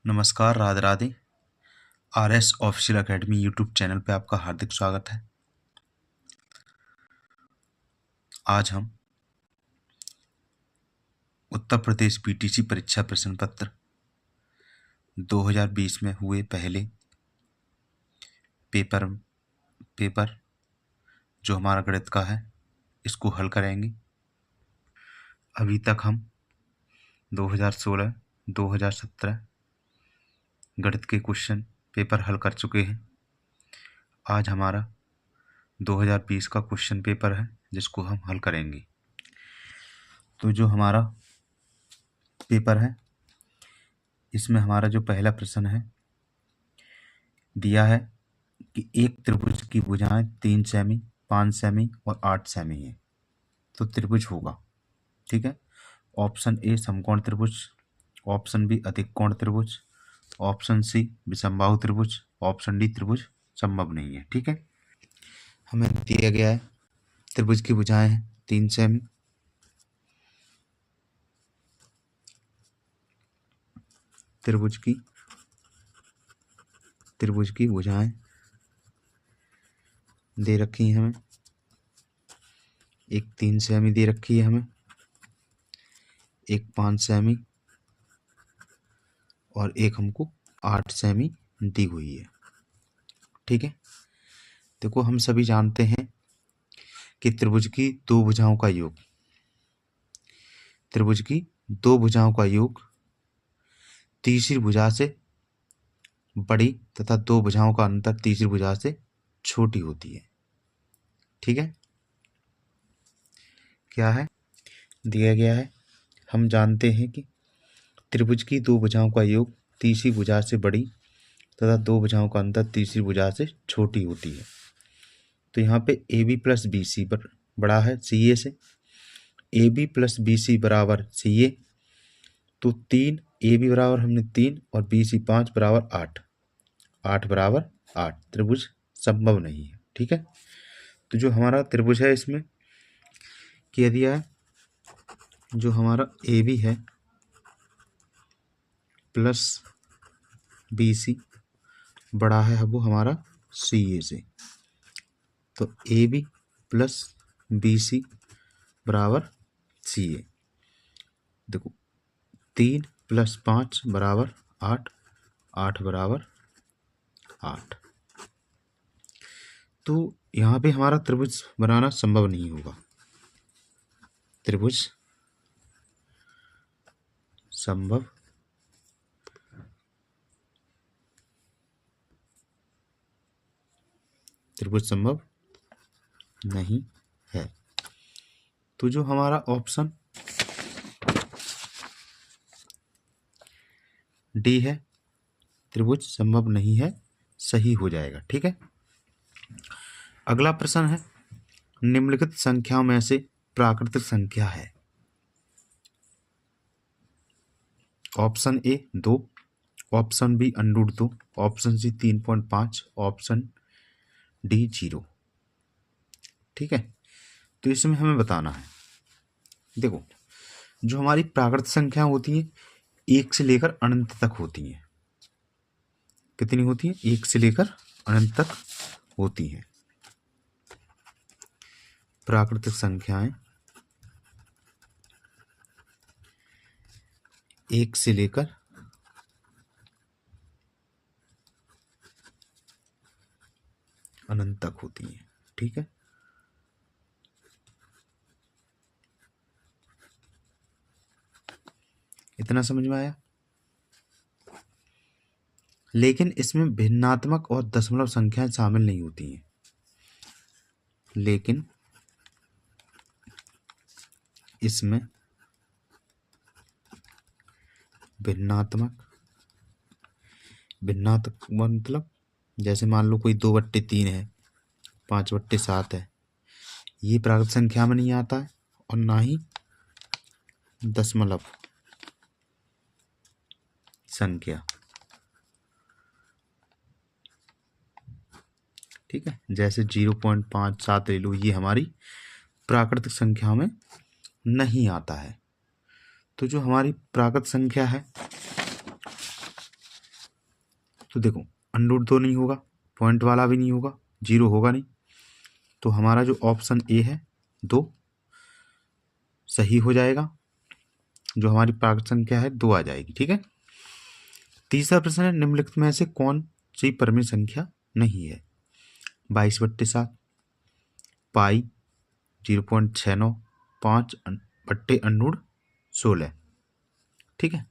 नमस्कार, Radhe Radhe. RS official academy YouTube channel पे आपका हार्दिक स्वागत है। आज हम उत्तर प्रदेश PTC परीक्षा प्रश्न पत्र 2020 में हुए पहले पेपर जो हमारा गणित का है इसको हल करेंगे। अभी तक हम 2016, 2017 गणित के क्वेश्चन पेपर हल कर चुके हैं। आज हमारा 2020 का क्वेश्चन पेपर है जिसको हम हल करेंगे। तो जो हमारा पेपर है इसमें हमारा जो पहला प्रश्न है दिया है कि एक त्रिभुज की भुजाएं 3 सेमी, 5 सेमी और 8 सेमी है तो त्रिभुज होगा। ठीक है। ऑप्शन ए समकोण त्रिभुज, ऑप्शन बी अधिक कोण त्रिभुज, ऑप्शन सी विषमबाहु त्रिभुज, ऑप्शन डी त्रिभुज संभव नहीं है। ठीक है। हमें दिया गया है त्रिभुज की भुजाएं हैं 3 सेमी, त्रिभुज की भुजाएं दे रखी है हमें। एक 3 सेमी दे रखी है हमें, एक 5 सेमी और एक हमको 8 सेमी दी हुई है। ठीक है। देखो हम सभी जानते हैं कि त्रिभुज की दो भुजाओं का योग तीसरी भुजा से बड़ी तथा दो भुजाओं का अंतर तीसरी भुजा से छोटी होती है। ठीक है। क्या है दिया गया है, हम जानते हैं कि त्रिभुज की दो भुजाओं का योग तीसरी भुजा से बड़ी तथा दो भुजाओं का अंतर तीसरी भुजा से छोटी होती है। तो यहाँ पे AB प्लस BC पर बड़ा है CA से। AB प्लस BC बराबर CA, तो 3 AB बराबर हमने 3 और BC 5 बराबर 8, 8 बराबर 8 त्रिभुज संभव नहीं है। ठीक है। तो जो हमारा त्रिभुज है इसमें क्या दिया है, जो हमारा AB है प्लस BC बड़ा है वो हमारा CA से, तो AB प्लस BC बराबर CA। देखो 3 प्लस 5 बराबर 8, 8 बराबर 8। तो यहाँ पे हमारा त्रिभुज बनाना संभव नहीं होगा। त्रिभुज संभव नहीं है। तो जो हमारा ऑप्शन डी है त्रिभुज संभव नहीं है सही हो जाएगा। ठीक है। अगला प्रश्न है निम्नलिखित संख्याओं में से प्राकृतिक संख्या है। Option A 2, option B √2, option C 3.5, option D 0। ठीक है। तो इसमें हमें बताना है, देखो जो हमारी प्राकृतिक संख्या होती है 1 से लेकर अनंत तक होती हैं। कितनी होती है? 1 से लेकर अनंत तक होती हैं प्राकृतिक संख्याएं। 1 से लेकर अनंत तक होती हैं। ठीक है। इतना समझ में आया। लेकिन इसमें भिन्नात्मक और दशमलव संख्याएं शामिल नहीं होती हैं। लेकिन इसमें भिन्नात्मक मतलब जैसे मान लो कोई 2/3 है, 5/7 है, ये प्राकृतिक संख्या में नहीं आता है और ना ही दशमलव संख्या। ठीक है। जैसे 0.57 ले लो, ये हमारी प्राकृतिक संख्या में नहीं आता है। तो जो हमारी प्राकृतिक संख्या है तो देखो अंडर तो नहीं होगा, पॉइंट वाला भी नहीं होगा, जीरो होगा नहीं, तो हमारा जो ऑप्शन ए है 2 सही हो जाएगा। जो हमारी प्राकृत संख्या है 2 आ जाएगी। ठीक है। तीसरा प्रश्न है निम्नलिखित में से कौन सी परमेय संख्या नहीं है? 22/7, पाई, 0.69, 5/√16। ठीक है।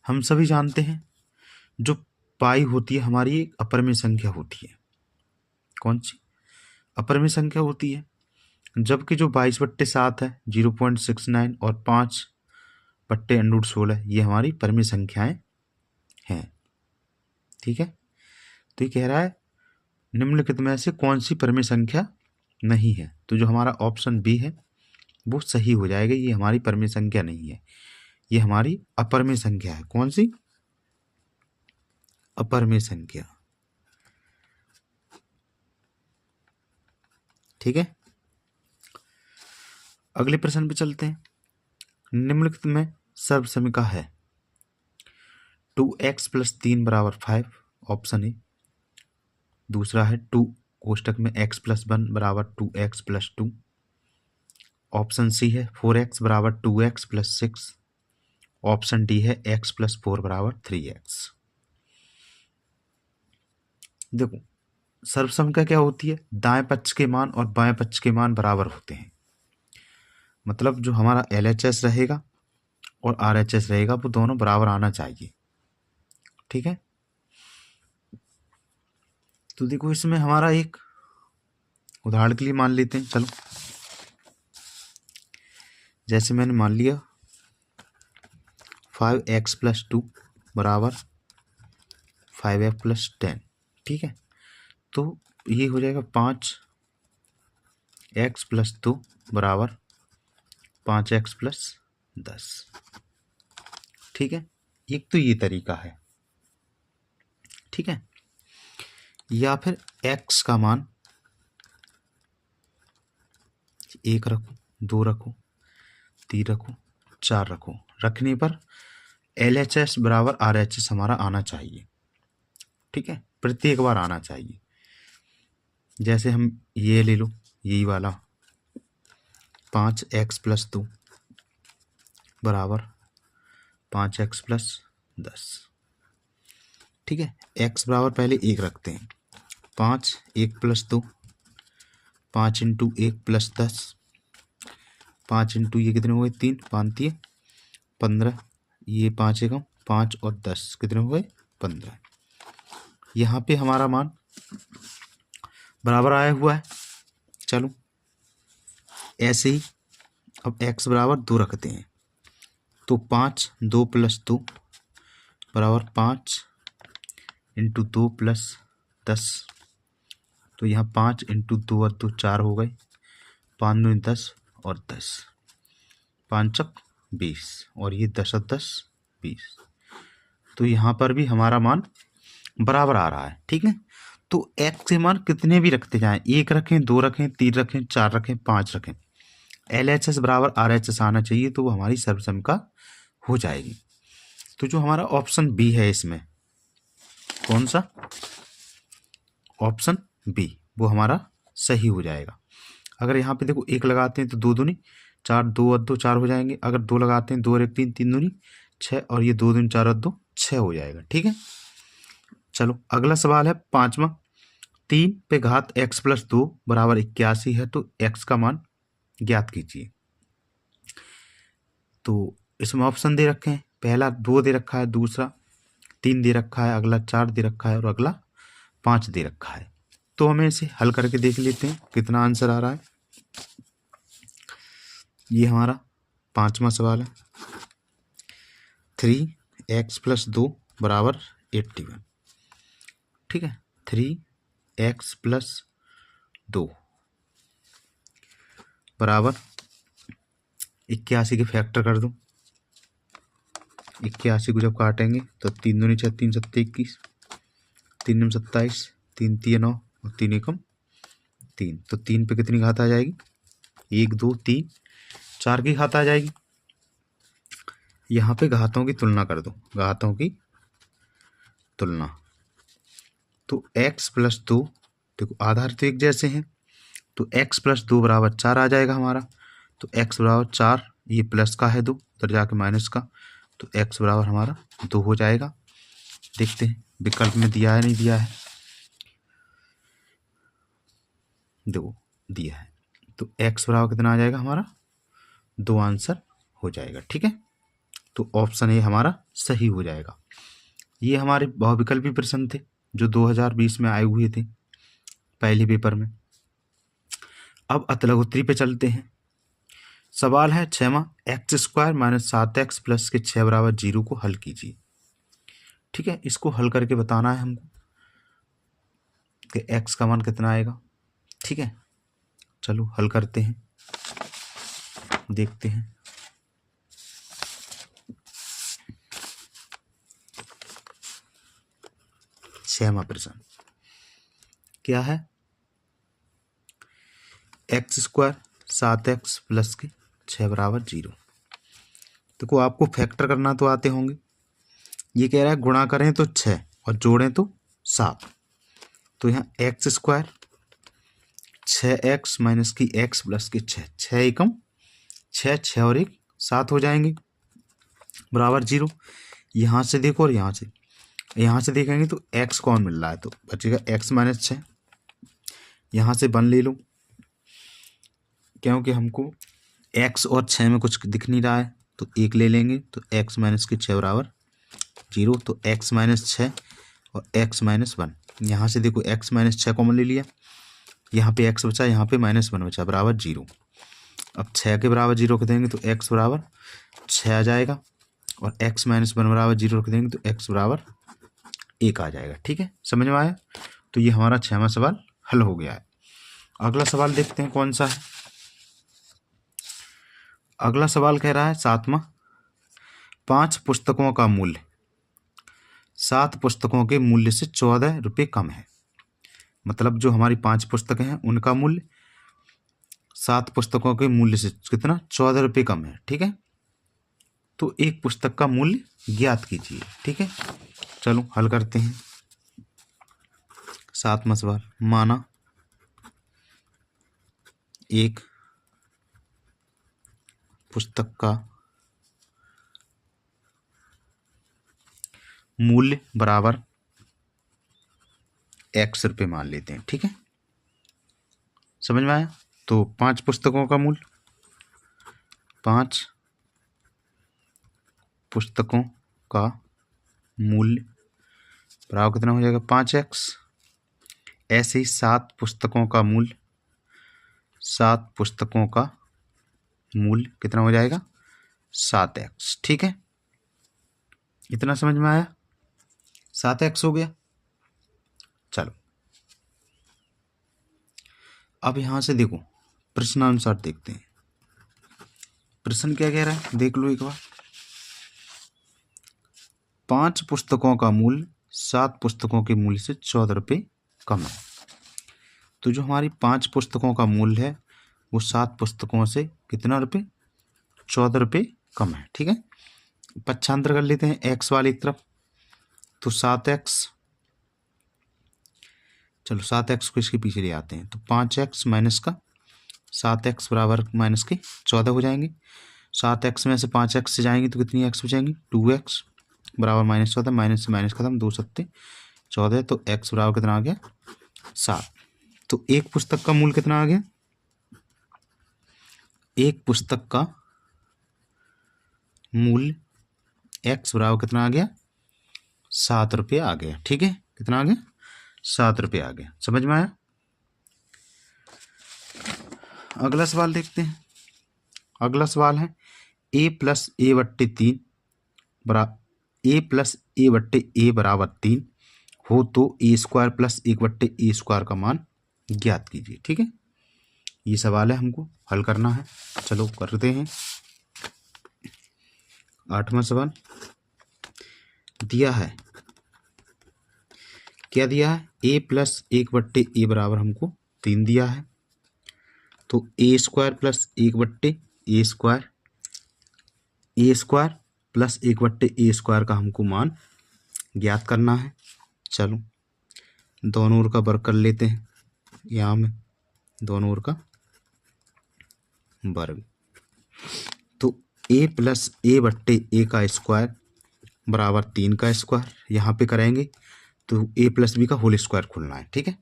हम सभी जानते हैं जो पाई होती है हमारी एक अपरिमेय संख्या होती है। कौन सी अपरिमेय संख्या होती है? जबकि जो 22/7 है, 0.69 और 5/√16 ये हमारी परिमेय संख्याएं हैं। ठीक है। तो ये कह रहा है निम्नलिखित में से कौन सी परिमेय संख्या नहीं है, तो जो हमारा ऑप्शन बी है वो सही हो जाएगा। ये हमारी परिमेय संख्या नहीं है, ये हमारी अपरिमेय संख्या है। कौन सी? अपरिमेय संख्या। ठीक है। अगले प्रश्न पे चलते हैं। निम्नलिखित में सर्वसमिका है 2x + 3 = 5, ऑप्शन ए। दूसरा है 2 कोष्टक में x + 1 = 2x + 2, ऑप्शन सी है 4x = 2x + 6, ऑप्शन डी है x + 4 = 3x। देखो सर्वसमिका क्या होती है? दाएं पक्ष के मान और बाएं पक्ष के मान बराबर होते हैं। मतलब जो हमारा LHS रहेगा और RHS रहेगा वो दोनों बराबर आना चाहिए। ठीक है। तो देखो इसमें हमारा एक उदाहरण के लिए मान लेते हैं। चलो जैसे मैंने मान लिया 5x + 2 = 5x + 10। ठीक है। तो ये हो जाएगा 5x + 2 = 5x + 10। ठीक है। एक तो ये तरीका है। ठीक है। या फिर x का मान 1 रखो, 2 रखो, 3 रखो, 4 रखो, रखने पर LHS = RHS हमारा आना चाहिए। ठीक है। प्रत्येक बार आना चाहिए। जैसे हम ये ले लो, यही वाला 5x + 2 = 5x + 10। ठीक है। x बराबर पहले 1 रखते हैं। 5 1 + 2 5 × 1 + 10, 5 × ये कितने हो गए? 3, 5 × 15, ये 5 एकम 5 और 10 कितने हो गए? 15। यहाँ पे हमारा मान बराबर आया हुआ है। चलो ऐसे ही अब x = 2 रखते हैं। तो 5 2 + 2 = 5 × 2 + 10। तो यहाँ 5 × 2 और 2 4 हो गए, 5 दूनी 10 और 10, 5 × 20 और ये 10 और 10 20। तो यहाँ पर भी हमारा मान बराबर आ रहा है। ठीक है। तो x के मान कितने भी रखते जाएं, 1 रखें, 2 रखें, 3 रखें, 4 रखें, 5 रखें, LHS = RHS आना चाहिए, तो वो हमारी सर्वसमिका हो जाएगी। तो जो हमारा ऑप्शन बी है इसमें, कौन सा? ऑप्शन बी, वो हमारा सही हो जाएगा। अगर यहाँ पे देखो 1 लगाते हैं तो 2 दूनी 4, 2 और 2 4 हो जाएंगे। अगर 2 लगाते हैं 2 और 1 3, 3 दूनी 6 और ये 2 दूनी 4 और 2 6 हो जाएगा। ठीक है। चलो अगला सवाल है 5वां। 3 पे घात x + 2 = 81 है, तो x का मान ज्ञात कीजिए। तो इसमें ऑप्शन दे रखे हैं, पहला 2 दे रखा है, दूसरा 3 दे रखा है, अगला 4 दे रखा है और अगला 5 दे रखा है। तो हमें इसे हल करके देख लेते हैं कितना आंसर आ रहा है। ये हमारा 5वां सवाल है। 3x + 2 = 81। ठीक है। 3x + 2 = 81 के फैक्टर कर दो। 81 को जब काटेंगे तो 3 दूनी 6, 3 7 21, 3 9 27, 3 3 9 और 3 एकम 3। तो 3 पे कितनी घात आ जाएगी? 1 2 3 4 की घात आ जाएगी। यहाँ पे घातों की तुलना कर दो, घातों की तुलना। तो x प्लस 2, देखो आधार तो एक जैसे हैं, तो x प्लस 2 बराबर 4 आ जाएगा हमारा। तो x बराबर 4, ये प्लस का है 2, उधर जाके माइनस का, तो x बराबर हमारा 2 हो जाएगा। देखते हैं विकल्प में दिया है नहीं दिया है, देखो दिया है। तो x बराबर कितना आ जाएगा हमारा, 2 आंसर हो जाएगा। ठीक है, तो ऑप्शन ए हमारा सही हो जाएगा। ये हमारे बहुविकल्पी प्रश्न थे जो 2020 में आए हुए थे पहले पेपर में। अब अतलगोत्री पे चलते हैं। सवाल है 6वां, X square minus 7x plus के 6 बराबर 0 को हल कीजिए। ठीक है, इसको हल करके बताना है हमको कि x का मान कितना आएगा। ठीक है, चलो हल करते हैं, देखते हैं। छठवां प्रश्न क्या है, एक्स स्क्वायर 7x प्लस के 6 बराबर 0। देखो आपको फैक्टर करना तो आते होंगे। ये कह रहा है गुणा करें तो 6 और जोड़ें तो 7। तो यहाँ एक्स स्क्वायर 6x माइनस की x प्लस के 6, 6 एकम 6, 6 और 1 7 हो जाएंगे बराबर 0। यहाँ से देखो और यहाँ से देखेंगे तो x कौन मिल रहा है, तो बचेगा x माइनस 6। यहाँ से 1 ले लो क्योंकि हमको x और 6 में कुछ दिख नहीं रहा है, तो 1 ले लेंगे। तो x माइनस के 6 बराबर 0। तो x माइनस 6 और x माइनस 1, यहाँ से देखो x माइनस 6 कॉमन ले लिया, यहाँ पे x बचा, यहाँ पे माइनस 1 बचा, बराबर 0। अब 6 के बराबर 0 रख देंगे तो x बराबर 6 आ जाएगा, और x माइनस 1 बराबर 0 रख देंगे तो x बराबर 1 आ जाएगा। ठीक है, समझ में आया। तो ये हमारा 6वां सवाल हल हो गया है। अगला सवाल देखते हैं कौन सा है। अगला सवाल कह रहा है 7वां, 5 पुस्तकों का मूल्य 7 पुस्तकों के मूल्य से 14 रुपये कम है। मतलब जो हमारी 5 पुस्तकें हैं उनका मूल्य 7 पुस्तकों के मूल्य से कितना, 14 रुपये कम है। ठीक है, तो एक पुस्तक का मूल्य ज्ञात कीजिए। ठीक है, चलो हल करते हैं। 7वां सवाल, माना एक पुस्तक का मूल्य बराबर x रुपये मान लेते हैं। ठीक है, समझ में आया। तो 5 पुस्तकों का मूल्य, 5 पुस्तकों का मूल्य बराबर कितना हो जाएगा, 5x। ऐसे ही 7 पुस्तकों का मूल्य, 7 पुस्तकों का मूल्य कितना हो जाएगा, 7x। ठीक है, इतना समझ में आया, 7x हो गया। चलो अब यहां से देखो प्रश्नानुसार देखते हैं। प्रश्न क्या कह रहा है देख लो एक बार। 5 पुस्तकों का मूल्य 7 पुस्तकों के मूल्य से 14 रुपये कम है। तो जो हमारी 5 पुस्तकों का मूल्य है वो 7 पुस्तकों से कितना रुपये, 14 रुपये कम है। ठीक है, पक्षांतर कर लेते हैं x वाली तरफ, तो 7x, चलो 7x को इसके पीछे ले आते हैं, तो 5x माइनस का 7x बराबर माइनस के 14 हो जाएंगे। 7x में से 5x से जाएंगे तो कितनी x बचेंगी, 2x बराबर माइनस 14, माइनस से माइनस खत्म, 2 सत्ते 14, तो x बराबर कितना आ गया, 7। तो एक पुस्तक का मूल्य कितना आ गया, एक पुस्तक का मूल्य x बराबर कितना आ गया, 7 रुपये आ गया। ठीक है, कितना आ गया, 7 रुपये आ गया। समझ में आया। अगला सवाल देखते हैं। अगला सवाल है a प्लस ए बट्टे 3 बराबर a प्लस ए बट्टे ए बराबर 3 हो तो ए स्क्वायर प्लस 1 बट्टे ए स्क्वायर का मान ज्ञात कीजिए। ठीक है, ये सवाल है, हमको हल करना है। चलो करते हैं। 8वां सवाल दिया है, क्या दिया है, a प्लस 1 बट्टे ए बराबर हमको 3 दिया है। तो ए स्क्वायर प्लस 1 बट्टे ए स्क्वायर प्लस 1 बट्टे ए स्क्वायर का हमको मान ज्ञात करना है। चलो दोनों ओर का वर्ग कर लेते हैं, यहाँ में दोनों ओर का वर्ग। तो a प्लस ए बट्टे ए का स्क्वायर बराबर 3 का स्क्वायर, यहाँ पे करेंगे तो a प्लस बी का होल स्क्वायर खोलना है। ठीक है,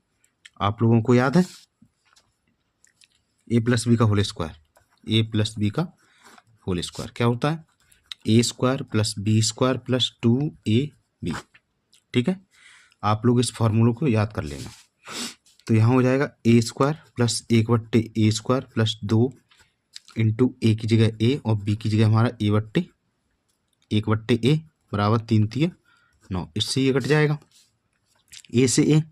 आप लोगों को याद है a प्लस बी का whole square, a plus B का होल स्क्वायर क्या होता है, A square plus B square plus 2ab। ठीक है, आप लोग इस फॉर्मूले को याद कर लेना। तो यहाँ हो जाएगा A square plus 1/a² plus 2 into A की जगह ए और बी की जगह हमारा 1/a बराबर 3 3 9। इससे ये कट जाएगा ए से ए,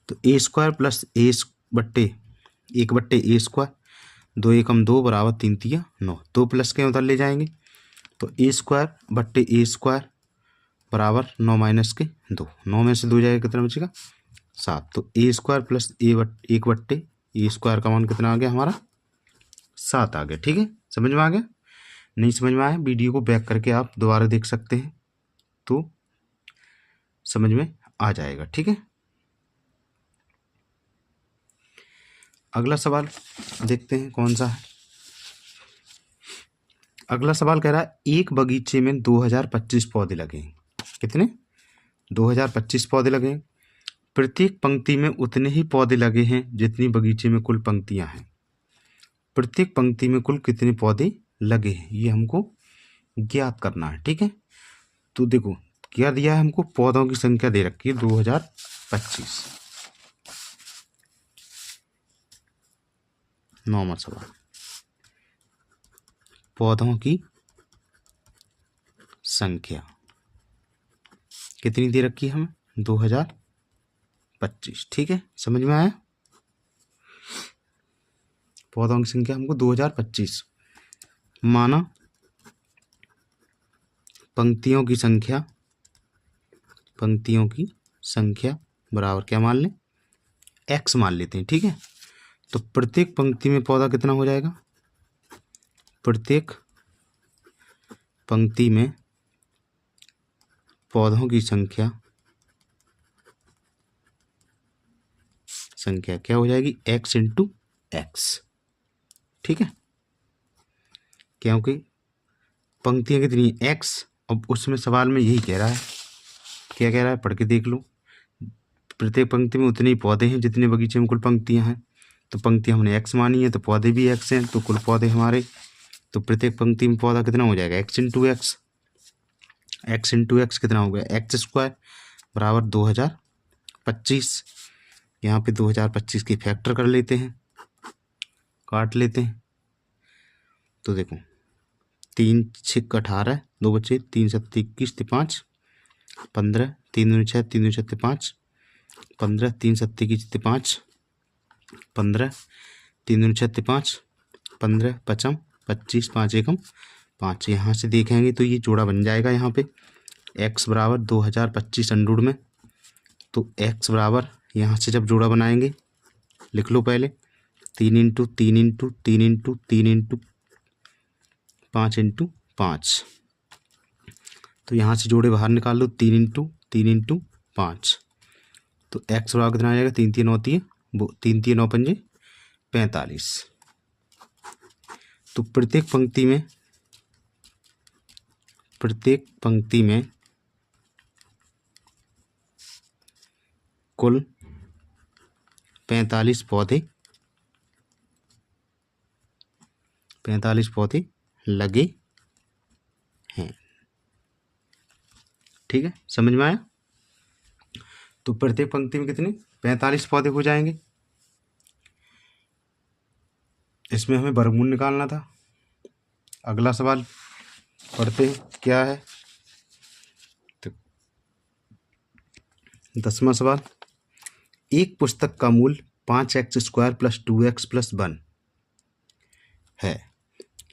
तो ए स्क्वायर प्लस 1/a² 2 एकम 2 बराबर 3 3 9। 2 प्लस के उधर ले जाएंगे तो ए स्क्वायर बट्टे ए स्क्वायर बराबर 9 माइनस के 2, 9 में से 2 जाएगा कितना बचेगा 7। तो ए स्क्वायर प्लस 1/a² का मान कितना आ गया हमारा 7 आ गया। ठीक है, समझ में आ गया? नहीं समझ में आया वीडियो को बैक करके आप दोबारा देख सकते हैं तो समझ में आ जाएगा। ठीक है, अगला सवाल देखते हैं कौन सा है। अगला सवाल कह रहा है एक बगीचे में 2025 पौधे लगे हैं। कितने? 2025 पौधे लगे हैं। प्रत्येक पंक्ति में उतने ही पौधे लगे हैं जितनी बगीचे में कुल पंक्तियां हैं। प्रत्येक पंक्ति में कुल कितने पौधे लगे हैं ये हमको ज्ञात करना है। ठीक है, तो देखो क्या दिया है हमको, पौधों की संख्या दे रखी है 2025। 9वां सवाल, पौधों की संख्या कितनी दे रखी है हमें 2025। ठीक है, समझ में आया? पौधों की संख्या हमको 2025 माना पंक्तियों की संख्या बराबर क्या मान लें x मान लेते हैं। ठीक है, तो प्रत्येक पंक्ति में पौधा कितना हो जाएगा, प्रत्येक पंक्ति में पौधों की संख्या क्या हो जाएगी x इंटू एक्स। ठीक है, क्योंकि पंक्तियां कितनी है x, अब उसमें सवाल में यही कह रहा है, क्या कह रहा है पढ़ के देख लो। प्रत्येक पंक्ति में उतने ही पौधे हैं जितने बगीचे में कुल पंक्तियां हैं, तो पंक्तियां हमने x मानी है तो पौधे भी x हैं, तो कुल पौधे हमारे, तो प्रत्येक पंक्ति में पौधा कितना हो जाएगा x इंटू एक्स कितना हो गया x² बराबर 2025। यहाँ पे 2025 की फैक्टर कर लेते हैं, काट लेते हैं। तो देखो 3 6 18 2 बचे, 3 7 21 5 15 3 दूनी 6 3 दूनी 6 5 15 3 7 21 5 15 3 दूनी 6 5 15 5 25 5 एकम 5। यहाँ से देखेंगे तो ये जोड़ा बन जाएगा यहाँ पे x बराबर 2025 अंडूड में। तो x बराबर यहाँ से जब जोड़ा बनाएंगे लिख लो पहले 3 into 3 into 3 into 3 into 5 into 5। तो यहाँ से जोड़े बाहर निकाल लो 3 इंटू 3 इंटू 5। तो x बराबर कितना आ जाएगा 3 3 9 3 वो 3 3 9 5 45। तो प्रत्येक पंक्ति में कुल 45 पौधे लगे हैं। ठीक है, समझ में आया? तो प्रत्येक पंक्ति में कितने 45 पौधे हो जाएंगे। इसमें हमें वर्गमूल निकालना था। अगला सवाल पढ़ते हैं क्या है। तो 10वां सवाल, एक पुस्तक का मूल्य 5x² प्लस 2x प्लस 1 है।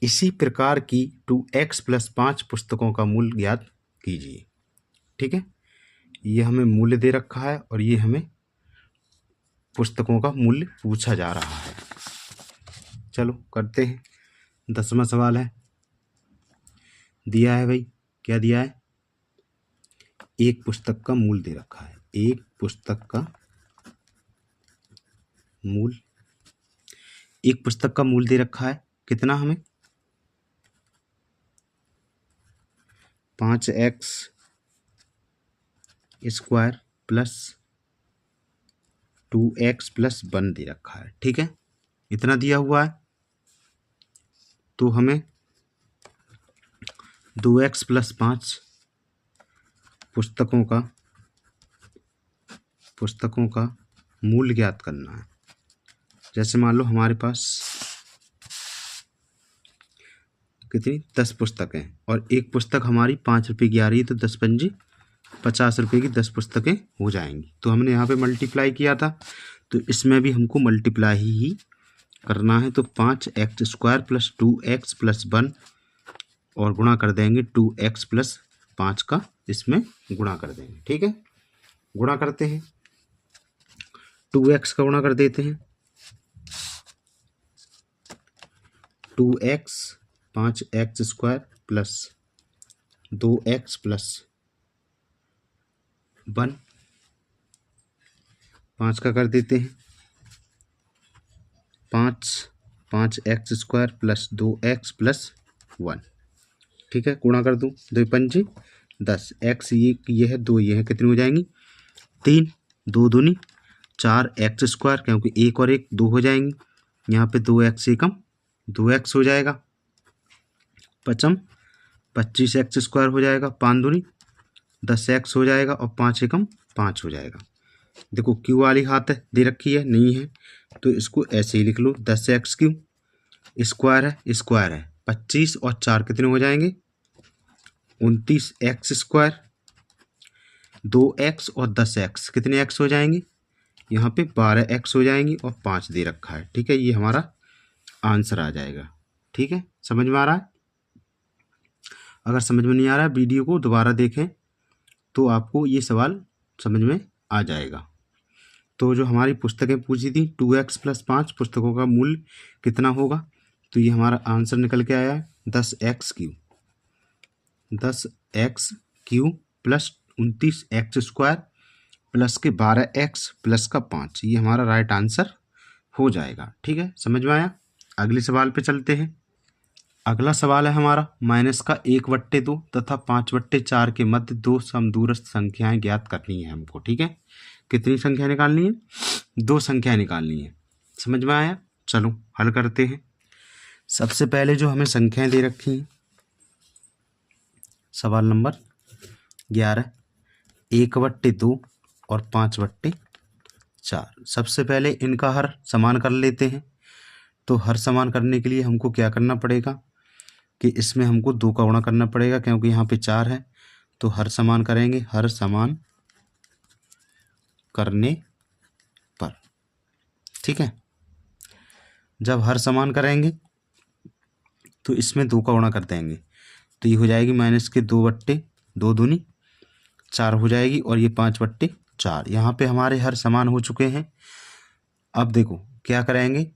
इसी प्रकार की 2x प्लस 5 पुस्तकों का मूल्य ज्ञात कीजिए। ठीक है, ये हमें मूल्य दे रखा है और ये हमें पुस्तकों का मूल्य पूछा जा रहा है। चलो करते हैं। 10वां सवाल है, दिया है भाई, क्या दिया है, एक पुस्तक का मूल दे रखा है, एक पुस्तक का मूल, एक पुस्तक का मूल दे रखा है कितना हमें 5x square plus 2x plus 1 दे रखा है। ठीक है, इतना दिया हुआ है। तो हमें 2x प्लस 5 पुस्तकों का मूल्य ज्ञात करना है। जैसे मान लो हमारे पास कितनी 10 पुस्तकें और एक पुस्तक हमारी 5 रुपये की आ रही है, तो 10 पंजी 50 रुपये की 10 पुस्तकें हो जाएंगी। तो हमने यहाँ पे मल्टीप्लाई किया था, तो इसमें भी हमको मल्टीप्लाई ही करना है। तो 5x square plus 2x plus 1 और गुणा कर देंगे 2x प्लस 5 का, इसमें गुणा कर देंगे। ठीक है, गुणा करते हैं, 2x का गुणा कर देते हैं, 2x 5x square plus 2x plus 1, 5 का कर देते हैं 5x square plus 2x plus 1। ठीक है, गुणा कर दूँ, 2 पंजे 10, x ये है 2, ये है, कितनी हो जाएंगी 3, 2 दूनी 4x स्क्वायर, क्योंकि 1 और 1 2 हो जाएंगी, यहाँ पे 2x एकम 2x हो जाएगा, 5 25x स्क्वायर हो जाएगा, 5 दूनी 10x हो जाएगा और 5 एकम 5 हो जाएगा। देखो क्यू वाली हाथ है दे रखी है, नहीं है तो इसको ऐसे ही लिख लो, 10x क्यू स्क्वायर है, स्क्वायर है 25 और 4 कितने हो जाएंगे 29x स्क्वायर, 2x और 10x कितने x हो जाएंगे, यहाँ पे 12x हो जाएंगी और 5 दे रखा है। ठीक है, ये हमारा आंसर आ जाएगा। ठीक है, समझ में आ रहा है? अगर समझ में नहीं आ रहा है वीडियो को दोबारा देखें तो आपको ये सवाल समझ में आ जाएगा। तो जो हमारी पुस्तकें पूछी थी 2x प्लस 5 पुस्तकों का मूल्य कितना होगा, तो ये हमारा आंसर निकल के आया है 10x Q plus 29x square plus के 12x प्लस का 5, ये हमारा राइट आंसर हो जाएगा। ठीक है, समझ में आया? अगले सवाल पे चलते हैं। अगला सवाल है हमारा माइनस का 1/2 तथा 5/4 के मध्य 2 समदूरस्थ संख्याएं ज्ञात करनी है हमको। ठीक है, कितनी संख्या निकालनी है, 2 संख्या निकालनी है। समझ में आया? चलो हल करते हैं। सबसे पहले जो हमें संख्याएं दे रखी हैं, सवाल नंबर 11, 1/2 और 5/4। सबसे पहले इनका हर समान कर लेते हैं। तो हर समान करने के लिए हमको क्या करना पड़ेगा कि इसमें हमको 2 का गुणा करना पड़ेगा, क्योंकि यहाँ पे 4 है। तो हर समान करेंगे, हर समान करने पर। ठीक है, जब हर समान करेंगे तो इसमें 2 का गुणा कर देंगे, तो ये हो जाएगी माइनस के 2/2 दूनी 4 हो जाएगी और ये 5/4। यहाँ पे हमारे हर समान हो चुके हैं। अब देखो क्या करेंगे,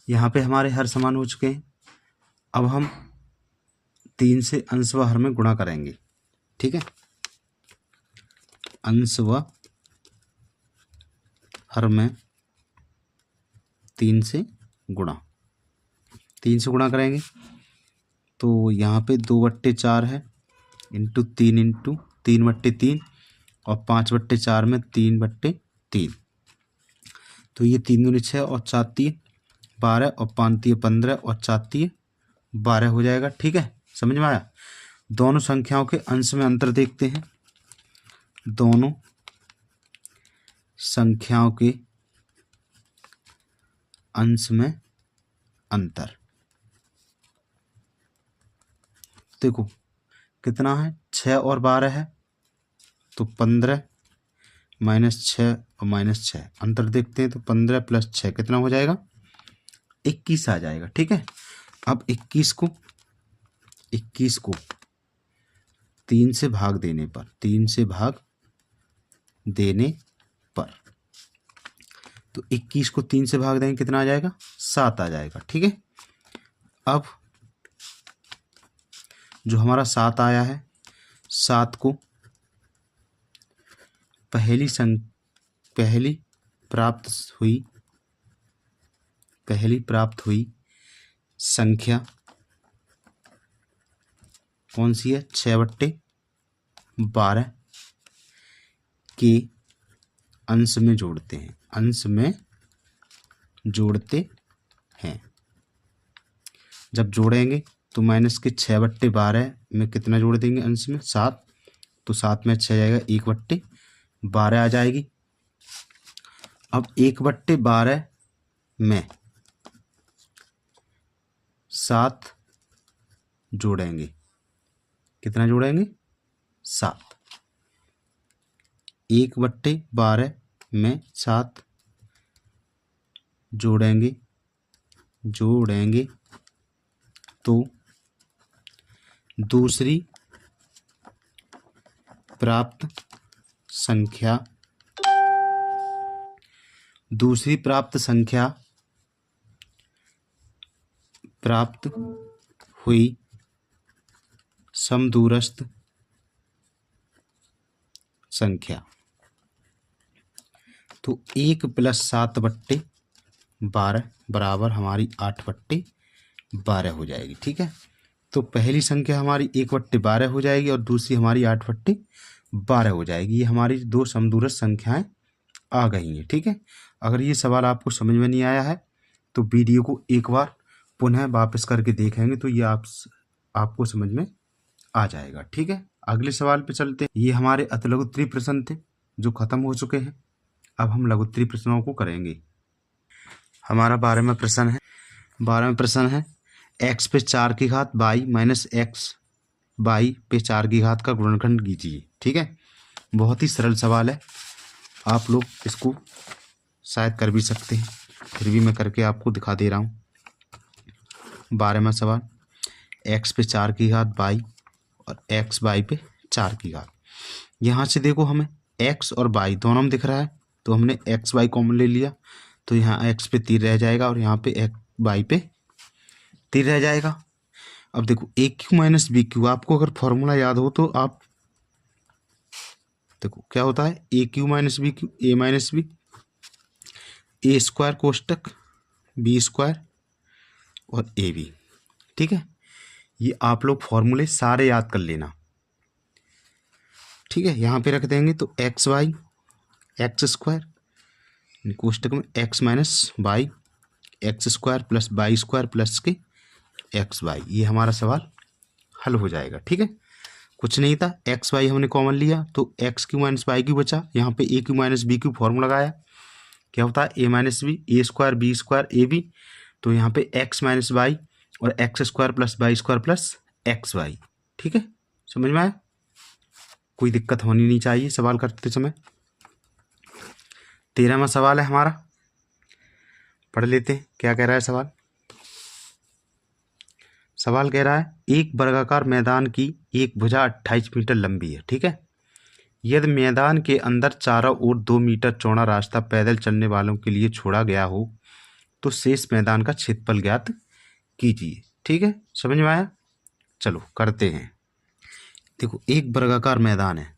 यहाँ पे हमारे हर समान हो चुके हैं। अब हम 3 से अंश व हर में गुणा करेंगे। ठीक है, अंश व हर में 3 से गुणा करेंगे। तो यहाँ पे 2/4 है इंटू 3/3 और 5/4 में 3/3। तो ये 3 दूनी 6 और 4 3 12 और 5 3 15 और 4 3 12 हो जाएगा। ठीक है, समझ में आया? दोनों संख्याओं के अंश में अंतर देखते हैं। दोनों संख्याओं के अंश में अंतर देखो कितना है, 6 और 12 है, तो 15 माइनस 6 और माइनस 6 अंतर देखते हैं। तो 15 प्लस 6 कितना हो जाएगा, 21 आ जाएगा। ठीक है, अब 21 को 3 से भाग देने पर तो 21 को 3 से भाग देंगे, कितना आ जाएगा, 7 आ जाएगा। ठीक है, अब जो हमारा 7 आया है 7 को पहली प्राप्त हुई संख्या कौन सी है? 6/12 के अंश में जोड़ते हैं। जब जोड़ेंगे तो माइनस के 6/12 में कितना जोड़ देंगे अंश में? 7। तो 7 में 6 जाएगा, 1/12 आ जाएगी। अब 1/12 में 7 जोड़ेंगे, कितना जोड़ेंगे? 7। 1/12 में 7 जोड़ेंगे तो दूसरी प्राप्त संख्या प्राप्त हुई समदूरस्थ संख्या। तो 1 + 7/12 बराबर हमारी 8/12 हो जाएगी। ठीक है, तो पहली संख्या हमारी 1/12 हो जाएगी और दूसरी हमारी 8/12 हो जाएगी। ये हमारी दो समदूरस्थ संख्याएं आ गई हैं। ठीक है, अगर ये सवाल आपको समझ में नहीं आया है तो वीडियो को एक बार पुनः वापस करके देखेंगे तो ये आपको समझ में आ जाएगा। ठीक है, अगले सवाल पे चलते हैं। ये हमारे अतिलघुत्तरीय प्रश्न थे जो खत्म हो चुके हैं। अब हम लघुत्तरीय प्रश्नों को करेंगे। हमारा 12वां प्रश्न है x पे 4 की घात y माइनस x y पे 4 की घात का गुणनखंड कीजिए। ठीक है, बहुत ही सरल सवाल है, आप लोग इसको शायद कर भी सकते हैं, फिर भी मैं करके आपको दिखा दे रहा हूँ। 12वां सवाल, x पे 4 की घात y और x y पे 4 की घात। यहाँ से देखो हमें x और y दोनों में दिख रहा है तो हमने x y कॉमन ले लिया, तो यहाँ x पे 3 रह जाएगा और यहाँ पे y पे 3 रह जाएगा। अब देखो ए क्यू माइनस बी क्यू, आपको अगर फॉर्मूला याद हो तो आप देखो क्या होता है, ए cube minus B Q, A minus B, A square कोष्टक B square और ए बी। ठीक है, ये आप लोग फॉर्मूले सारे याद कर लेना। ठीक है, यहाँ पे रख देंगे तो एक्स वाई एक्स स्क्वायर कोष्टक में x minus y x square plus Y square plus k x y, ये हमारा सवाल हल हो जाएगा। ठीक है, कुछ नहीं था, एक्स वाई हमने कॉमन लिया तो X cube minus Y cube बचा। यहाँ पे A cube minus B cube formula लगाया, क्या होता है A minus B, A square B square A B, तो यहाँ पे एक्स माइनस वाई और X square plus Y square plus X Y. ठीक है, समझ में आया? कोई दिक्कत होनी नहीं चाहिए सवाल करते समय। 13वां सवाल है हमारा, पढ़ लेते हैं क्या कह रहा है सवाल। सवाल कह रहा है एक वर्गाकार मैदान की एक भुजा 28 मीटर लंबी है। ठीक है, यदि मैदान के अंदर चारों ओर 2 मीटर चौड़ा रास्ता पैदल चलने वालों के लिए छोड़ा गया हो तो शेष मैदान का क्षेत्रफल ज्ञात कीजिए। ठीक है, समझ में आया? चलो करते हैं। देखो एक वर्गाकार मैदान है,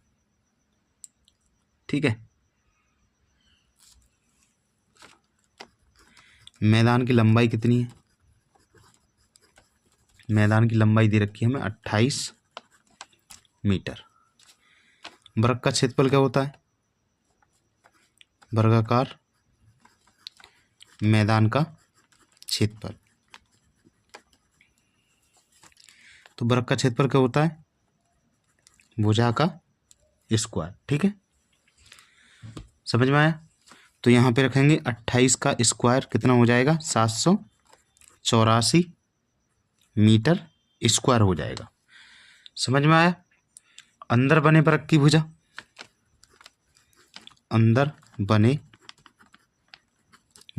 ठीक है, मैदान की लंबाई कितनी है? मैदान की लंबाई दे रखी है हमें 28 मीटर। वर्ग का क्षेत्रफल क्या होता है? वर्गाकार मैदान का क्षेत्रफल, तो वर्ग का क्षेत्रफल क्या होता है? भुजा का स्क्वायर। ठीक है, समझ में आया? तो यहाँ पे रखेंगे 28 का स्क्वायर कितना हो जाएगा? 784 मीटर स्क्वायर हो जाएगा। समझ में आया? अंदर बने वर्ग की भुजा, अंदर बने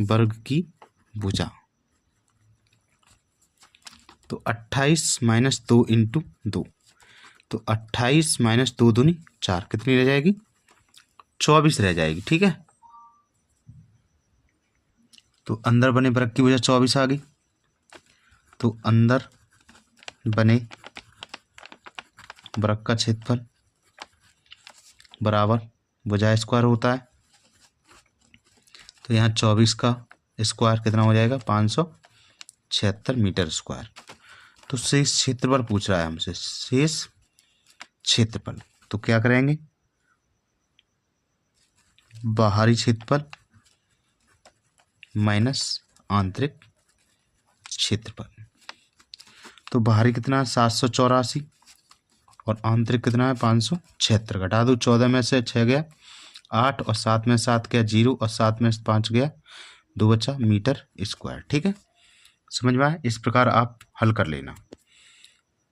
वर्ग की भुजा, तो 28 माइनस 2 इंटू 2, तो 28 माइनस 2 दूनी 4, कितनी रह जाएगी? 24 रह जाएगी। ठीक है, तो अंदर बने वर्ग की भुजा 24 आ गई, तो अंदर बने वृत्त का क्षेत्रफल बराबर भुजा स्क्वायर होता है। तो यहाँ 24 का स्क्वायर कितना हो जाएगा, 576 मीटर स्क्वायर। तो शेष क्षेत्रफल पूछ रहा है हमसे, शेष क्षेत्रफल। तो क्या करेंगे, बाहरी क्षेत्रफल माइनस आंतरिक क्षेत्रफल। तो बाहरी कितना है 784 और आंतरिक कितना है 576। घटा दो, 14 में से 6 गया 8 और 7 में 7 गया 0 और 7 में 5 गया 2 बचा मीटर स्क्वायर। ठीक है, समझ में आया। इस प्रकार आप हल कर लेना,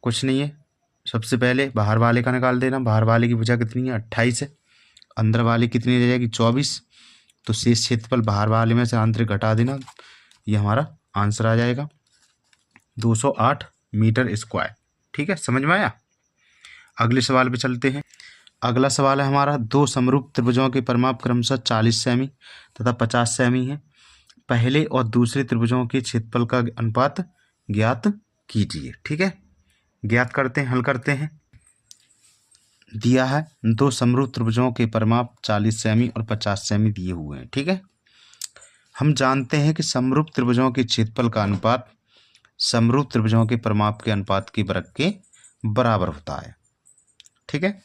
कुछ नहीं है। सबसे पहले बाहर वाले का निकाल देना। बाहर वाले की भुजा कितनी है 28 है, अंदर वाले कितनी रह जाएगी 24। तो शेष क्षेत्रफल बाहर वाले में से आंतरिक घटा देना, ये हमारा आंसर आ जाएगा 208 मीटर स्क्वायर। ठीक है, समझ में आया। अगले सवाल पे चलते हैं। अगला सवाल है हमारा, दो समरूप त्रिभुजों के परिमाप क्रमशः 40 सेमी तथा 50 सेमी है। पहले और दूसरे त्रिभुजों के क्षेत्रफल का अनुपात ज्ञात कीजिए। ठीक है, ज्ञात करते हैं, हल करते हैं। दिया है दो समरूप त्रिभुजों के परिमाप 40 सेमी और 50 सेमी दिए हुए हैं। ठीक है, हम जानते हैं कि समरूप त्रिभुजों के क्षेत्रफल का अनुपात समरूप त्रिभुजों के परिमाप के अनुपात के वर्ग के बराबर होता है। ठीक है,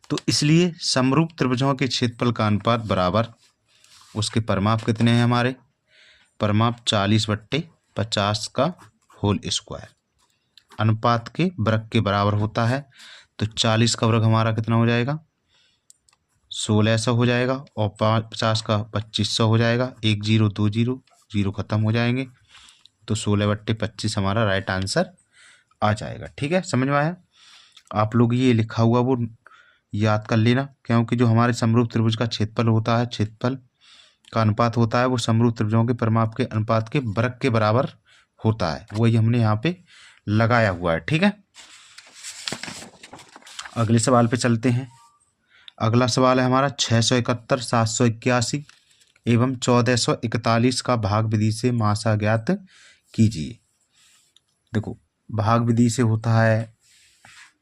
तो इसलिए समरूप त्रिभुजों के क्षेत्रफल का अनुपात बराबर उसके परिमाप कितने हैं, हमारे परिमाप 40/50 का होल स्क्वायर अनुपात के वर्ग के बराबर होता है। तो 40 का वर्ग हमारा कितना हो जाएगा 1600 हो जाएगा और 50 का 2500 हो जाएगा। 1 0 2 0 0 खत्म हो जाएंगे। तो 16/25 हमारा राइट आंसर आ जाएगा। ठीक है, समझ में आया। आप लोग ये लिखा हुआ वो याद कर लेना, क्योंकि जो हमारे समरूप त्रिभुज का क्षेत्रफल होता है, क्षेत्रफल का अनुपात होता है, वो समरूप त्रिभुजों के परिमाप के अनुपात के वर्ग के बराबर होता है। वही हमने यहाँ पे लगाया हुआ है। ठीक है, अगले सवाल पे चलते हैं। अगला सवाल है हमारा 671, 781 एवं 1441 का भाग विधि से मासा ज्ञात कीजिए। देखो, भाग विधि से होता है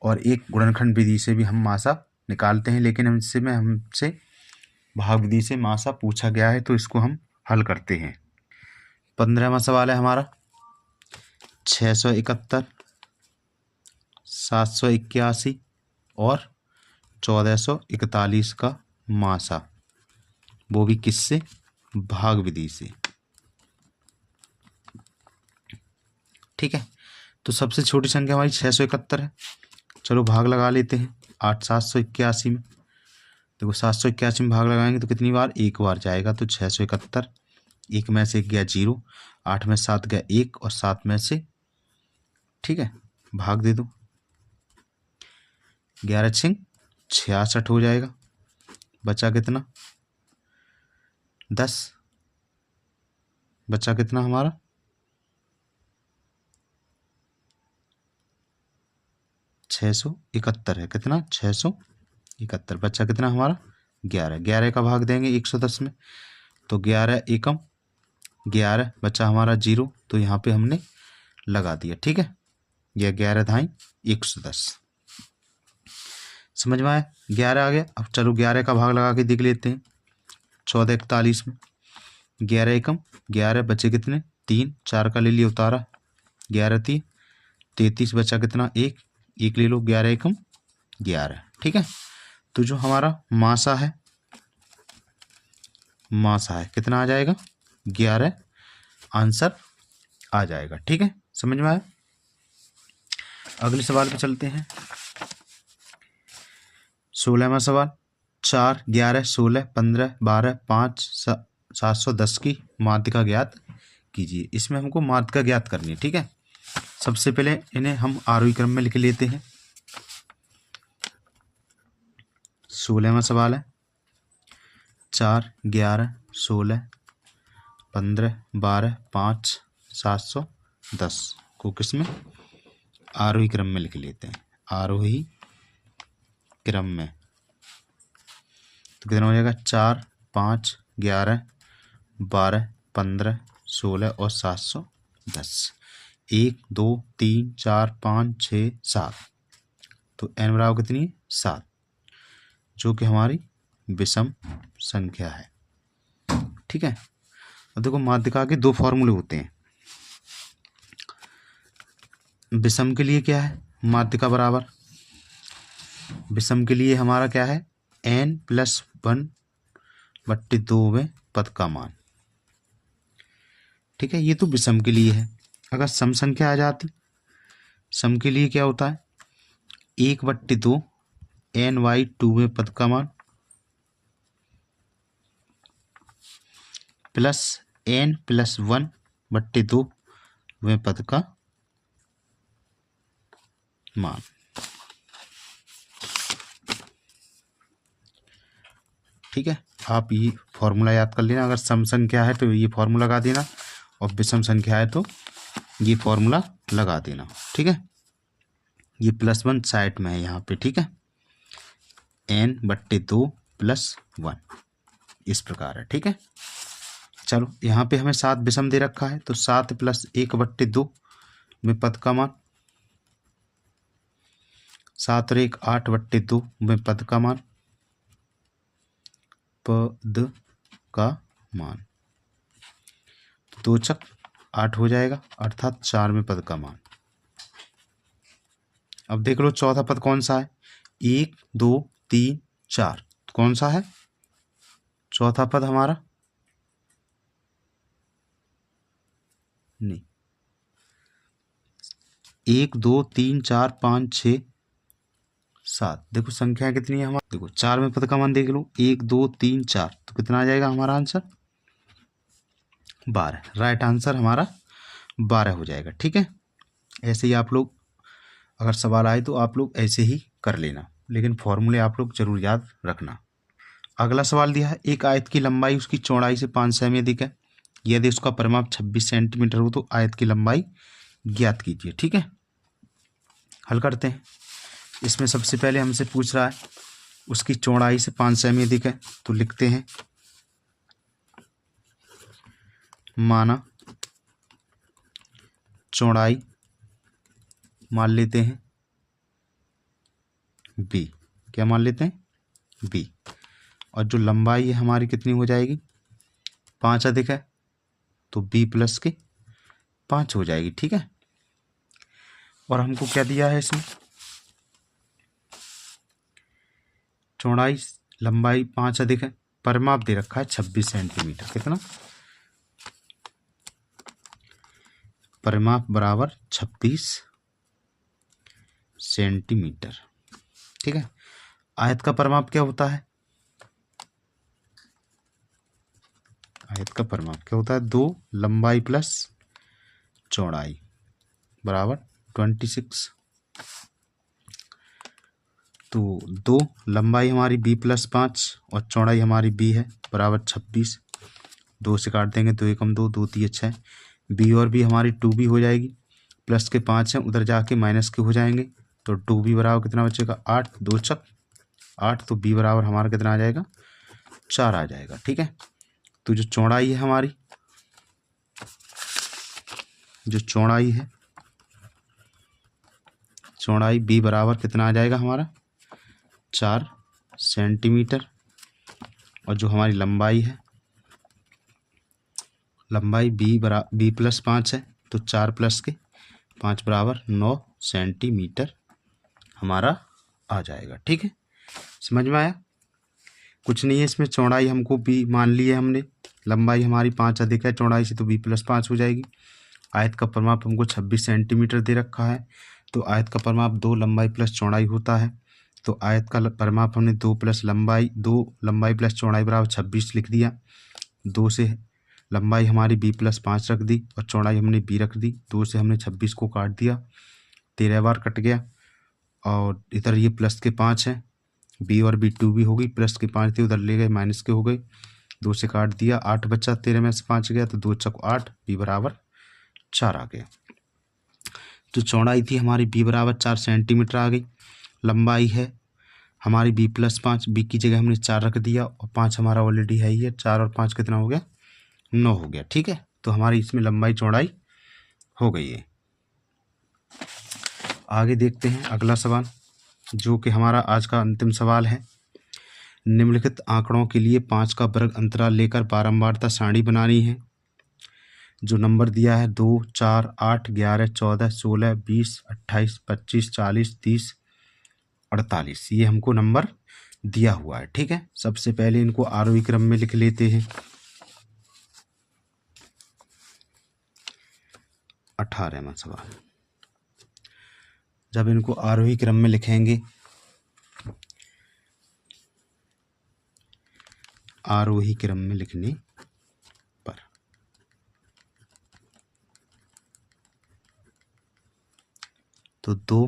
और एक गुणनखंड विधि से भी हम मासा निकालते हैं, लेकिन हमसे भाग विधि से मासा पूछा गया है, तो इसको हम हल करते हैं। 15वां सवाल है हमारा 671, 781 और 1441 का मासा, वो भी किससे, भाग विधि से। ठीक है, तो सबसे छोटी संख्या हमारी 671 है। चलो भाग लगा लेते हैं 8 781 में। देखो 781 में भाग लगाएंगे तो कितनी बार, एक बार जाएगा। तो 671, एक में से 1 गया 0, 8 में 7 गया 1 और 7 में से, ठीक है, भाग दे दो। 11 6 66 हो जाएगा। बचा कितना 10, बचा कितना हमारा 671 है। कितना 671, बचा कितना हमारा 11। 11 का भाग देंगे 110 में, तो 11 एकम 11, बचा हमारा 0, तो यहाँ पे हमने लगा दिया। ठीक है, यह 11 धाई 110, समझ में आया। 11 आ गया। अब चलो 11 का भाग लगा के देख लेते हैं। 1441 में 11 एकम 11, बचे कितने 3, 4 का ले लिया उतारा, 11 3 33, बचा कितना 1, 1 ले लो, 11 एकम 11। ठीक है, तो जो हमारा मासा है, कितना आ जाएगा 11 आंसर आ जाएगा। ठीक है, समझ में आया। अगले सवाल पे चलते हैं। 16वां सवाल 4 11 16 15 12 5 710 की माध्यिका ज्ञात कीजिए। इसमें हमको माध्यिका ज्ञात करनी है। ठीक है, सबसे पहले इन्हें हम आरोही क्रम में लिख लेते हैं। 16वां सवाल है 4 11 16 15 12 5 710 को किसमें, आरोही क्रम में लिख लेते हैं। आरोही क्रम में तो कितना हो जाएगा 4 5 11 12 15 16 और 710। 1 2 3 4 5 6 7, तो n बराबर कितनी है 7, जो कि हमारी विषम संख्या है। ठीक है। अब देखो माध्यिका के दो फॉर्मूले होते हैं। विषम के लिए क्या है, माध्यिका बराबर विषम के लिए हमारा क्या है n+1/2 में पद का मान। ठीक है, ये तो विषम के लिए है। अगर सम संख्या आ जाती, सम के लिए क्या होता है 1/2 n/2 में पद का मान प्लस n+1/2 में पद का मान। ठीक है, आप ये फॉर्मूला याद कर लेना। अगर सम संख्या है तो ये फॉर्मूला लगा देना, और विषम संख्या है तो ये फॉर्मूला लगा देना। ठीक है, ये +1 साइड में है यहाँ पे। ठीक है, n/2 + 1 इस प्रकार है। ठीक है, चलो यहाँ पे हमें 7 विषम दे रखा है, तो 7 + 1/2 में पद का मान, 7 और 1 8/2 में पद का मान, पद का मान 2 × 8 हो जाएगा, अर्थात 4 में पद का मान। अब देख लो चौथा पद कौन सा है, 1 2 3 4 कौन सा है चौथा पद हमारा, नहीं 1 2 3 4 5 6 7। देखो संख्या कितनी है हमारी, देखो 4 में पद का मान देख लो 1 2 3 4, तो कितना आ जाएगा हमारा आंसर 12। राइट आंसर हमारा 12 हो जाएगा। ठीक है, ऐसे ही आप लोग अगर सवाल आए तो आप लोग ऐसे ही कर लेना, लेकिन फॉर्मूले आप लोग जरूर याद रखना। अगला सवाल दिया है, एक आयत की लंबाई उसकी चौड़ाई से 5 सेमी अधिक है, यदि उसका परिमाप 26 सेंटीमीटर हो तो आयत की लंबाई ज्ञात कीजिए। ठीक है, हल करते हैं। इसमें सबसे पहले हमसे पूछ रहा है उसकी चौड़ाई से 5 सेमी अधिक है, तो लिखते हैं माना चौड़ाई मान लेते हैं b, क्या मान लेते हैं b, और जो लंबाई है हमारी कितनी हो जाएगी 5 अधिक है, तो b + के 5 हो जाएगी। ठीक है, और हमको क्या दिया है इसमें चौड़ाई लंबाई 5 अधिक है, परिमाप दे रखा है 26 सेंटीमीटर। कितना परिमाप बराबर 26 सेंटीमीटर। ठीक है, आयत का परिमाप क्या होता है, आयत का परिमाप क्या होता है 2 लंबाई + चौड़ाई बराबर 26। तो 2 लंबाई हमारी b + 5 और चौड़ाई हमारी b है बराबर 26। 2 से काट देंगे तो 1 × 2 2 × 3 = 6, b और b हमारी 2b हो जाएगी, प्लस के 5 हैं उधर जाके माइनस के हो जाएंगे, तो 2b बराबर कितना बचेगा 8, 2 × 8, तो b बराबर हमारा कितना आ जाएगा 4 आ जाएगा। ठीक है, तो जो चौड़ाई है हमारी, जो चौड़ाई है चौड़ाई b बराबर कितना आ जाएगा हमारा 4 सेंटीमीटर, और जो हमारी लंबाई है लंबाई b + 5 है, तो 4 + के 5 बराबर 9 सेंटीमीटर हमारा आ जाएगा। ठीक है, समझ में आया। कुछ नहीं है इसमें, चौड़ाई हमको b मान ली है हमने, लंबाई हमारी 5 अधिक है चौड़ाई से, तो b + 5 हो जाएगी। आयत का परिमाप हमको 26 सेंटीमीटर दे रखा है, तो आयत का परिमाप 2 लंबाई + चौड़ाई होता है, तो आयत का परिमाप हमने 2 लंबाई + चौड़ाई बराबर 26 लिख दिया। 2 से लंबाई हमारी b + 5 रख दी और चौड़ाई हमने b रख दी, 2 से हमने 26 को काट दिया, 13 बार कट गया, और इधर ये प्लस के 5 है, b और b 2b हो गई, प्लस के 5 थे उधर ले गए माइनस के हो गए, 2 से काट दिया, 8 बचा, 13 में से 5 गया, तो 2 × 8, b बराबर 4 आ गया। जो चौड़ाई थी हमारी b बराबर 4 सेंटीमीटर आ गई, लंबाई है हमारी b + 5, b की जगह हमने 4 रख दिया, और 5 हमारा ऑलरेडी है ही है, 4 और 5 कितना हो गया 9 हो गया। ठीक है, तो हमारी इसमें लंबाई चौड़ाई हो गई है। आगे देखते हैं अगला सवाल। जो कि हमारा आज का अंतिम सवाल है। निम्नलिखित आंकड़ों के लिए 5 का वर्ग अंतराल लेकर बारंबारता सारणी बनानी है। जो नंबर दिया है 2, 4, 8, 11, 14, 16, 20, 28, 25, 40, 30, 48 ये हमको नंबर दिया हुआ है। ठीक है, सबसे पहले इनको आरोही क्रम में लिख लेते हैं। 18वां सवाल। जब इनको आरोही क्रम में लिखेंगे, आरोही क्रम में लिखने पर तो 2,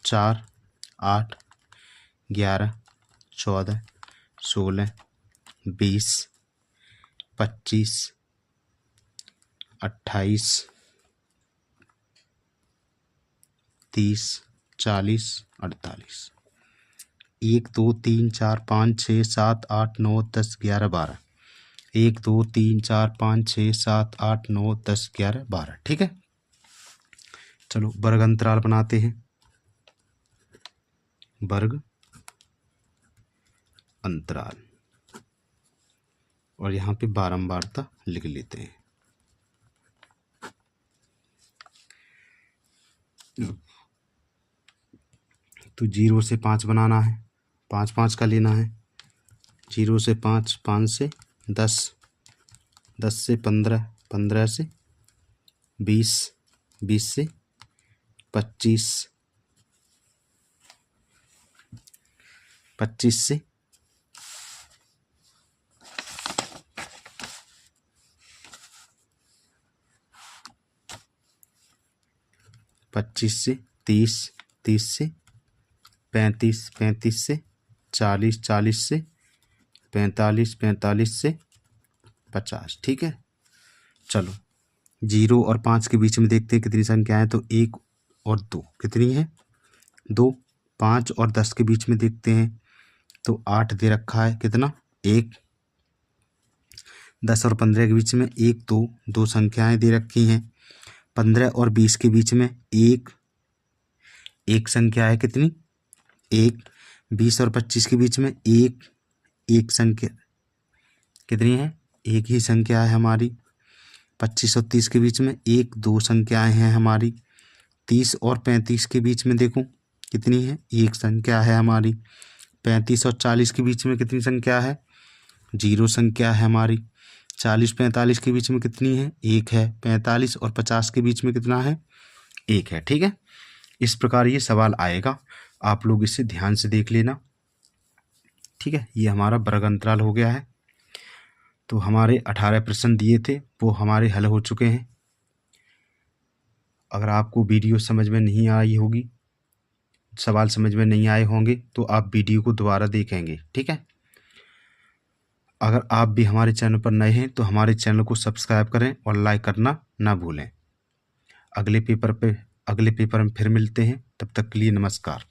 4, 8, 11, 14, 16, 20, 25, 28, 30, 40, 48 1, 2, 3, 4, 5, 6, 7, 8, 9, 10, 11, 12 1, 2, 3, 4, 5, 6, 7, 8, 9, 10, 11, 12 ठीक है। चलो वर्ग अंतराल बनाते हैं। वर्ग अंतराल और यहाँ पे बारंबारता लिख लेते हैं। तो 0 से 5 बनाना है, 5 5 का लेना है। 0 से 5, 5 से 10, 10 से 15, 15 से 20, 20 से 25, 25 से 30, 30 से 35, 35 से 40, 40 से 45, 45 से 50 ठीक है। चलो 0 और 5 के बीच में देखते हैं कितनी संख्या है। तो 1 और 2 कितनी है? 2। 5 और 10 के बीच में देखते हैं तो 8 दे रखा है, कितना? 1। 10 और 15 के बीच में 1, 2 दो संख्याएं दे रखी हैं। 15 और 20 के बीच में एक संख्या है, कितनी? 1। 20 और 25 के बीच में एक संख्या कितनी है? एक ही संख्या है हमारी। 25 और 30 के बीच में 1, 2 संख्याएं हैं हमारी। 30 और 35 के बीच में देखो कितनी है? एक संख्या है हमारी। 35 और 40 के बीच में कितनी संख्या है? 0 संख्या है हमारी। 40 45 के बीच में कितनी है? 1 है। 45 और 50 के बीच में कितना है? 1 है। ठीक है, इस प्रकार ये सवाल आएगा, आप लोग इसे ध्यान से देख लेना। ठीक है, ये हमारा वर्ग अंतराल हो गया है। तो हमारे 18 प्रश्न दिए थे वो हमारे हल हो चुके हैं। अगर आपको वीडियो समझ में नहीं आई होगी, सवाल समझ में नहीं आए होंगे तो आप वीडियो को दोबारा देखेंगे। ठीक है, अगर आप भी हमारे चैनल पर नए हैं तो हमारे चैनल को सब्सक्राइब करें और लाइक करना ना भूलें। अगले पेपर में फिर मिलते हैं, तब तक के लिए नमस्कार।